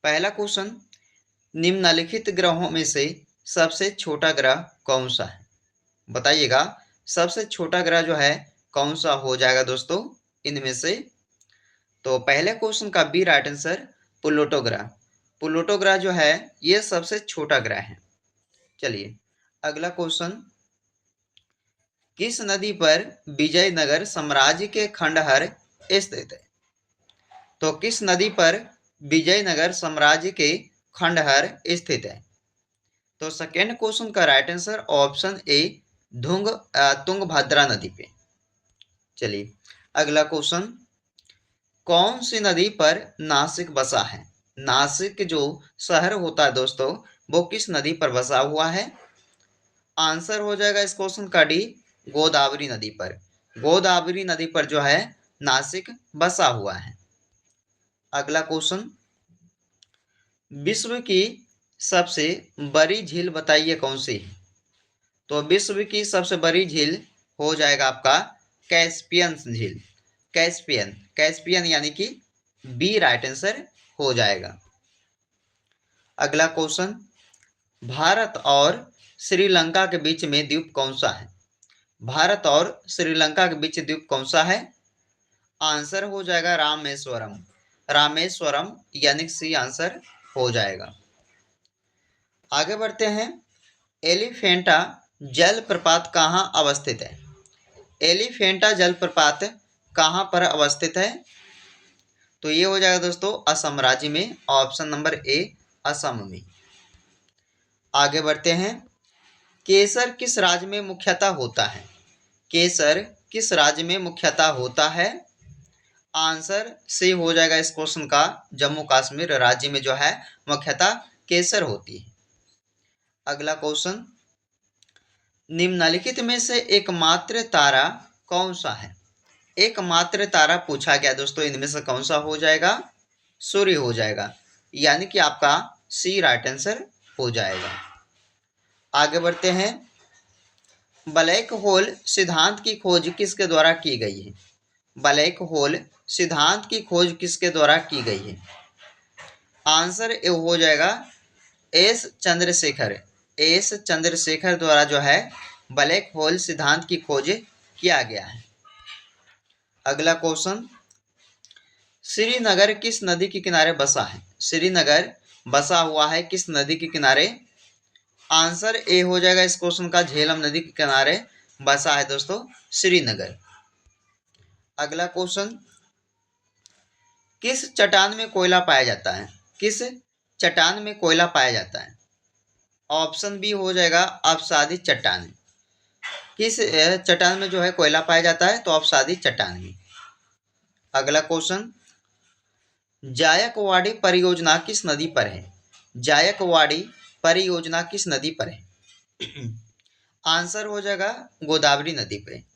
पहला क्वेश्चन, निम्नलिखित ग्रहों में से सबसे छोटा ग्रह कौन सा है? बताइएगा, सबसे छोटा ग्रह जो है कौन सा हो जाएगा दोस्तों इनमें से? तो पहले क्वेश्चन का बी राइट आंसर प्लूटो ग्रह। प्लूटो ग्रह जो है ये सबसे छोटा ग्रह है। चलिए अगला क्वेश्चन, किस नदी पर विजयनगर साम्राज्य के खंडहर स्थित है? तो किस नदी पर विजयनगर साम्राज्य के खंडहर स्थित है? तो सेकेंड क्वेश्चन का right answer option A Tungabhadra नदी पे। चलिए अगला क्वेश्चन, कौन सी नदी पर नासिक बसा है? नासिक जो शहर होता है दोस्तों वो किस नदी पर बसा हुआ है? आंसर हो जाएगा इस क्वेश्चन का डी, गोदावरी नदी पर। गोदावरी नदी पर जो है नासिक बसा हुआ है। अगला क्वेश्चन, विश्व की सबसे बड़ी झील बताइए कौन सी है? तो विश्व की सबसे बड़ी झील हो जाएगा आपका कैस्पियन झील। कैस्पियन कैस्पियन यानी कि बी राइट आंसर हो जाएगा। अगला क्वेश्चन, भारत और श्रीलंका के बीच में द्वीप कौन सा है? भारत और श्रीलंका के बीच द्वीप कौन सा है? आंसर हो जाएगा रामेश्वरम। रामेश्वरम यानी सी आंसर हो जाएगा। आगे बढ़ते हैं, एलिफेंटा जलप्रपात कहाँ अवस्थित है? एलिफेंटा जलप्रपात कहाँ पर अवस्थित है? तो ये हो जाएगा दोस्तों असम राज्य में, ऑप्शन नंबर ए असम में। आगे बढ़ते हैं, केसर किस राज्य में मुख्यतः होता है? केसर किस राज्य में मुख्यतः होता है? आंसर सी हो जाएगा इस क्वेश्चन का, जम्मू कश्मीर राज्य में जो है मुख्यतः केसर होती है। अगला क्वेश्चन, निम्नलिखित में से एकमात्र तारा कौन सा है? एकमात्र तारा पूछा गया दोस्तों, इनमें से कौन सा हो जाएगा? सूर्य हो जाएगा, यानी कि आपका सी राइट आंसर हो जाएगा। आगे बढ़ते हैं, ब्लैक होल सिद्धांत की खोज किसके द्वारा की गई है? ब्लैक होल सिद्धांत की खोज किसके द्वारा की गई है? आंसर ए हो जाएगा एस चंद्रशेखर द्वारा जो है ब्लैक होल सिद्धांत की खोज किया गया है। अगला क्वेश्चन, श्रीनगर किस नदी के किनारे बसा है? श्रीनगर बसा हुआ है किस नदी के किनारे? आंसर ए हो जाएगा इस क्वेश्चन का, झेलम नदी के किनारे बसा है दोस्तों श्रीनगर। अगला क्वेश्चन, किस चट्टान में कोयला पाया जाता है? किस चट्टान में कोयला पाया जाता है? ऑप्शन बी हो जाएगा अवसादी चट्टान। किस चट्टान में जो है कोयला पाया जाता है? तो अवसादी चट्टान में। अगला क्वेश्चन, जायकवाड़ी परियोजना किस नदी पर है? जायकवाड़ी परियोजना किस नदी पर है? आंसर हो जाएगा गोदावरी नदी पे।